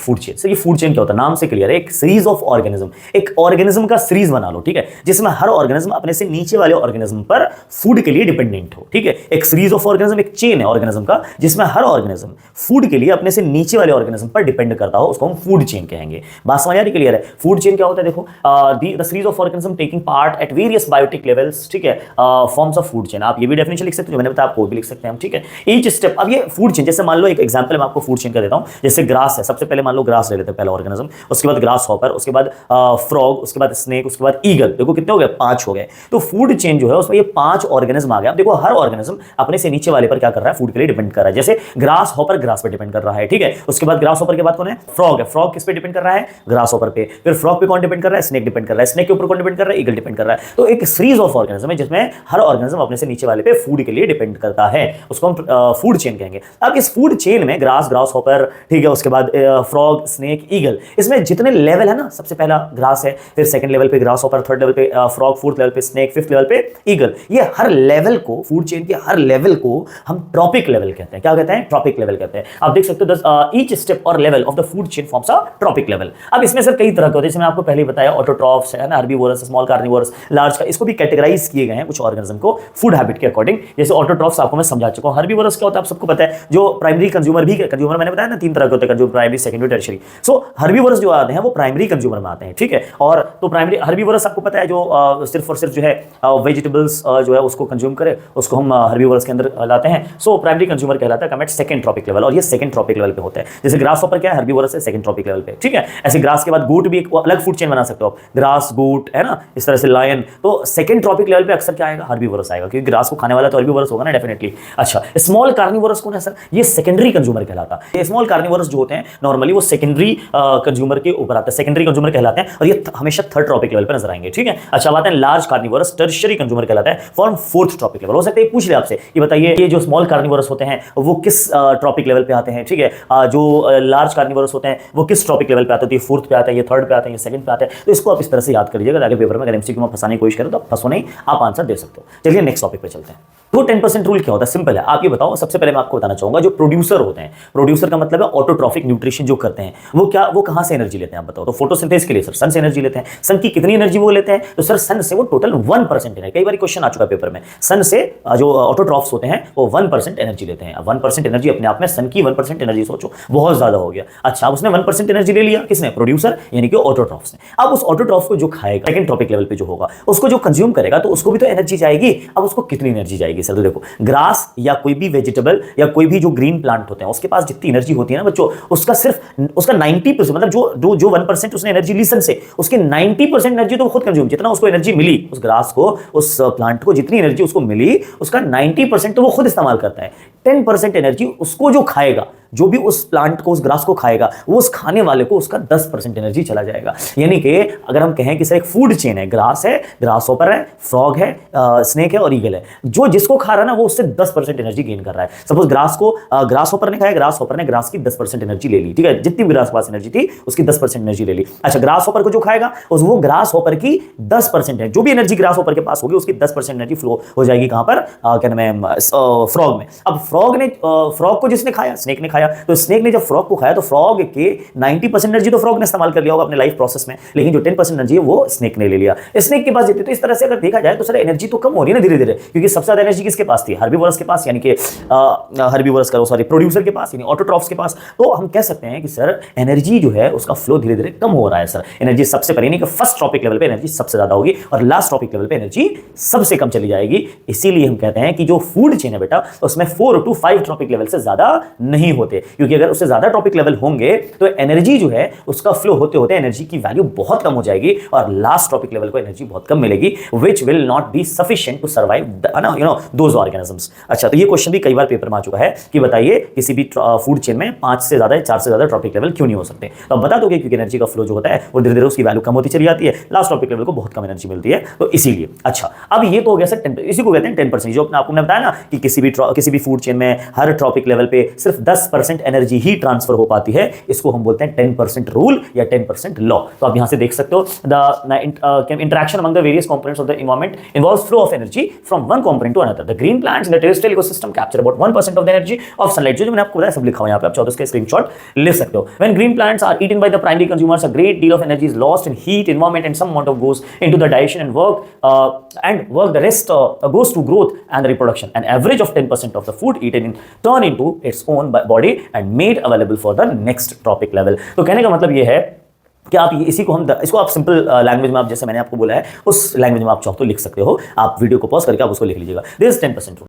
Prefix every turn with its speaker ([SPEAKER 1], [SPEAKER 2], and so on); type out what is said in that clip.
[SPEAKER 1] Food chain. Sir ये food chain क्या होता है? नाम से क्लियर है, एक सीरीज ऑफ ऑर्गेनिज्म, एक ऑर्गेनिज्म का सीरीज बना लो, ठीक है, जिसमें हर ऑर्गेनिज्म अपने से नीचे वाले ऑर्गेनिज्म पर फूड के लिए डिपेंडेंट हो, ठीक है। एक सीरीज ऑफ ऑर्गेनिज्म, एक चेन है ऑर्गेनिज्म का, जिसमें हर ऑर्गेनिज्म फूड के लिए अपने से नीचे वाले ऑर्गेनिज्म पर डिपेंड करता हो, उसको हम फूड चेन कहेंगे। बात समझ आ रही? क्लियर है? फूड चेन क्या होता है? देखो, the series of organism taking part at various biotic levels, ठीक है, फॉर्म्स ऑफ फूड चेन। आप ये भी डेफिनेशन लिख सकते हो, जो मैंने बताया, आपको भी लिख सकते हैं हम, ठीक है। ईच स्टेप, अब ये फूड चेन, जैसे मान लो एक एग्जांपल मैं आपको फूड चेन का देता हूं, जैसे ग्रास है, सबसे पहले मान लो ग्रास ले लेते हैं, पहला ऑर्गेनिज्म, उसके बाद ग्रास हॉपर, उसके बाद फ्रॉग, उसके बाद स्नेक, उसके बाद ईगल। देखो कितने हो गए? 5 हो गए। तो फूड चेन जो है उसमें ये 5 ऑर्गेनिज्म आ गए। अब देखो हर ऑर्गेनिज्म अपने से नीचे वाले पर क्या कर रहा है? फूड के लिए डिपेंड कर रहा है। जैसे ग्रास हॉपर ग्रास पर डिपेंड कर रहा है, ठीक है। उसके बाद ग्रास हॉपर के बाद कौन है? फ्रॉग है। फ्रॉग किस पे डिपेंड कर रहा है? ग्रास हॉपर पे। फिर फ्रॉग पे कौन डिपेंड कर रहा है? स्नेक डिपेंड कर रहा है। स्नेक के ऊपर कौन डिपेंड कर रहा है? ईगल डिपेंड कर रहा है। तो एक सीरीज ऑफ ऑर्गेनिज्म है जिसमें हर ऑर्गेनिज्म अपने से नीचे वाले पे फूड के लिए डिपेंड करता है, उसको हम फूड चेन कहेंगे। अब इस फूड चेन में ग्रास, ग्रास हॉपर, ठीक है, उसके बाद फ्रॉग, स्नेक, ईगल, इसमें जितने लेवल है ना, सबसे पहला ग्रास है, फिर सेकंड लेवल पे ग्रास हॉपर, थर्ड लेवल पे फ्रॉग, फोर्थ लेवल पे स्नेक, फिफ्थ लेवल पे ईगल। ये हर लेवल को, फूड चेन के हर लेवल को हम ट्रॉपिक लेवल कहते हैं। क्या कहते हैं? ट्रॉपिक लेवल कहते हैं। आप देख सकते हो ईच स्टेप और level of the food chain forms a trophic level. अब इसमें सर कई तरह के होते हैं, जैसे मैं आपको पहले ही बताया, ऑटोट्रॉफ्स है ना, हर्बीवोरस, स्मॉल कार्निवोरस, लार्ज का, इसको भी कैटेगराइज किए गए हैं कुछ ऑर्गेनिज्म को फूड हैबिट के अकॉर्डिंग। जैसे ऑटोट्रॉफ्स आपको मैं समझा चुका हूं। हर्बीवोरस क्या होता है आप सबको पता है, जो प्राइमरी कंज्यूमर भी, कंज्यूमर मैंने बताया ना 3 तरह के होते हैं, कंज्यूमर, प्राइमरी, सेकेंडरी, टर्शियरी। सो हर्बीवोरस जो आते हैं वो प्राइमरी कंज्यूमर में आते हैं, ठीक है। और तो प्राइमरी हर्बीवोरस आपको पता है जो सिर्फ और सिर्फ जो है वेजिटेबल्स जो है उसको कंज्यूम करे, उसको हम हर्बीवोरस के अंदर लाते हैं। सो प्राइमरी कंज्यूमर कहलाता है, कमेट सेकंड ट्रॉपिक लेवल, और ये सेकंड ट्रॉपिक लेवल पे होता है। जैसे ग्रास हॉपर क्या है? हर्बीवोरस है, सेकंड ट्रॉपिक लेवल पे, ठीक है। ऐसे ग्रास के बाद गोट भी एक अलग फूड चेन बना सकते हो आप, ग्रास, गोट, है ना, इस तरह से लायन। तो सेकंड ट्रॉपिक लेवल पे अक्सर क्या आएगा? हर्बीवोरस आएगा, क्योंकि ग्रास को खाने वाला तो हर्बीवोरस होगा ना, डेफिनेटली। अच्छा, स्मॉल कार्निवोरस कौन है सर? ये सेकेंडरी कंज्यूमर कहलाता है। ये स्मॉल कार्निवोरस जो होते हैं नॉर्मली वो सेकेंडरी कंज्यूमर के ऊपर आते हैं, सेकेंडरी कंज्यूमर कहलाते हैं, और ये हमेशा थर्ड ट्रॉपिक लेवल पे नजर आएंगे, ठीक है। अच्छा, बात है लार्ज कार्निवोरस, टर्शियरी कंज्यूमर कहलाता है, फॉर्म फोर्थ ट्रॉपिक लेवल। हो सकता है पूछ ले आपसे कि बताइए ये जो स्मॉल कार्निवोरस होते हैं वो किस ट्रॉपिक लेवल पे आते हैं, ठीक है। जो लार्ज कार्निवोरस होते हैं वो किस ट्रॉपिक लेवल पे आते हैं? ये फोर्थ पे आता है, ये थर्ड पे आते हैं, ये सेकंड पे आते हैं। तो इसको आप इस तरह से याद करिएगा ताकि पेपर में अगर एमसीक्यू में फंसाने की कोशिश करें तो आप फंसो नहीं, आप आंसर दे सकते हो। चलिए नेक्स्ट टॉपिक पे चलते हैं। तो 10% रूल क्या होता है? सिंपल है, आप ये बताओ। सबसे पहले मैं आपको बताना चाहूंगा, जो प्रोड्यूसर होते हैं, प्रोड्यूसर का मतलब है ऑटोट्रॉफिक न्यूट्रिशन जो करते हैं, वो कहां से एनर्जी लेते हैं आप बताओ? तो फोटोसिंथेसिस के लिए सर सन से एनर्जी लेते हैं। सन की कितनी एनर्जी वो लेते हैं? तो सर सन से वो टोटल 1% है। कई बार क्वेश्चन आ चुका है पेपर में, सन से जो ऑटोट्रॉफ्स होते हैं वो 1% एनर्जी लेते हैं। 1% एनर्जी अपने आप में, सन की 1% एनर्जी सोचो, बहुत ज्यादा हो गया। अच्छा, उसने 1% एनर्जी ले लिया, किसने? प्रोड्यूसर, यानी कि ऑटोट्रॉफ्स ने। अब उस ऑटोट्रॉफ को जो खाएगा सेकंड ट्रॉपिक लेवल पे जो होगा, उसको जो कंज्यूम करेगा तो उसको भी तो एनर्जी जाएगी। अब उसको कितनी एनर्जी जाएगी सर? तो देखो, ग्रास या कोई भी वेजिटेबल या कोई भी जो ग्रीन प्लांट होते हैं उसके पास जितनी एनर्जी होती है ना बच्चों, उसका सिर्फ उसका 90%, मतलब जो 1% उसने एनर्जी ली सन से, उसके 90% एनर्जी तो खुद कंज्यूम, जितना उसको एनर्जी मिली उस ग्रास को, उस प्लांट को जितनी एनर्जी उसको मिली, उसका 90% तो वो खुद इस्तेमाल करता है। 10% एनर्जी उसको जो खाएगा, जो भी उस प्लांट को, उस ग्रास को खाएगा, वो उस खाने वाले को उसका 10% एनर्जी चला जाएगा। यानी कि अगर हम कहें कि सर एक फूड चेन है, ग्रास है, ग्रास हॉपर है, फ्रॉग है, स्नेक है और ईगल है, जो जिसको खा रहा है ना वो उससे 10% एनर्जी गेन कर रहा है। सपोज ग्रास को ग्रास हॉपर ने खाया, ग्रास हॉपर ने ग्रास की 10% एनर्जी ले ली, ठीक है, जितनी भी ग्रास के पास एनर्जी थी उसकी 10% एनर्जी ले ली। अच्छा, ग्रास हॉपर को जो खाएगा वो ग्रास हॉपर की 10% है, जो भी एनर्जी ग्रास हॉपर के पास होगी उसकी 10% एनर्जी फ्लो हो जाएगी कहां पर? क्या नाम है? फ्रॉग में। अब फ्रॉग को जिसने खाया, स्नेक ने खाया, तो स्नेक ने जब फ्रॉग को खाया तो फ्रॉग के 90% एनर्जी तो फ्रॉग ने इस्तेमाल कर लिया होगा अपने लाइफ प्रोसेस में, लेकिन जो 10% एनर्जी है वो स्नेक ने ले लिया। स्नेक के पास जितनी, तो इस तरह से अगर देखा जाए तो सर एनर्जी तो कम हो रही है ना धीरे धीरे, क्योंकि सबसे ज्यादा एनर्जी किसके पास थी? हर्बीवोरस के पास, यानी कि हर्बीवोरस का सॉरी प्रोड्यूसर के पास, यानी ऑटोट्रॉफ्स के पास। तो हम कह सकते हैं कि सर एनर्जी जो है उसका फ्लो धीरे धीरे कम हो रहा है सर। एनर्जी सबसे पहले, यानी कि फर्स्ट टॉपिक लेवल पे एनर्जी सबसे ज्यादा होगी और लास्ट टॉपिक लेवल पे एनर्जी सबसे कम चली जाएगी। इसीलिए हम कहते हैं कि जो फूड चेन है बेटा उसमें 4 to 5 टॉपिक लेवल से ज्यादा नहीं होते, क्योंकि अगर उससे ज्यादा टॉपिक लेवल होंगे तो एनर्जी जो है उसका फ्लो होते होते एनर्जी की वैल्यू बहुत कम हो जाएगी और लास्ट टॉपिक लेवल को एनर्जी बहुत कम मिलेगी, which will not be sufficient to survive those organisms। अच्छा, तो ये क्वेश्चन भी कई बार पेपर में आ चुका है कि बताइए किसी भी फूड चेन में 5 से ज्यादा, 4 से ज्यादा टॉपिक लेवल क्यों नहीं हो सकते? तो अब बता दोगे क्योंकि एनर्जी का फ्लो जो होता है वो धीरे धीरे उसकी वैल्यू कम होती चली जाती है, लास्ट टॉपिक लेवल को बहुत कम एनर्जी मिलती है, तो इसीलिए। अच्छा, अब ये तो हो गया सर 10%, इसी को कहते हैं 10%, जो आपको बताया ना कि किसी भी फूड चेन में हर टॉपिक लेवल पे सिर्फ 10% एनर्जी ही ट्रांसफर हो पाती है, इसको हम बोलते हैं 10% रूल या 10% लॉ। तो आप यहां से देख सकते हो, the interaction among the various components of the environment involves flow of energy from one component to another. The green plants in the terrestrial ecosystem capture about 1% of the energy of sunlight. जो मैंने आपको बताया सब लिखा हुआ है यहां पे, आप चाहो तो इसका स्क्रीनशॉट ले सकते हो। सकते हो। When green plants are eaten by the primary consumers a great deal of energy is lost in heat environment and some amount of goes into the digestion and work the rest goes to growth and the reproduction. An average of 10% of the food eaten in turn into its own body and made available for the next trophic level. तो कहने का मतलब ये है कि आप इसी को इसको आप सिंपल लैंग्वेज में, आप जैसे मैंने आपको बोला है उस लैंग्वेज में आप चाहो तो लिख सकते हो। आप वीडियो को पॉज करके आप उसको लिख लीजिएगा। This is 10%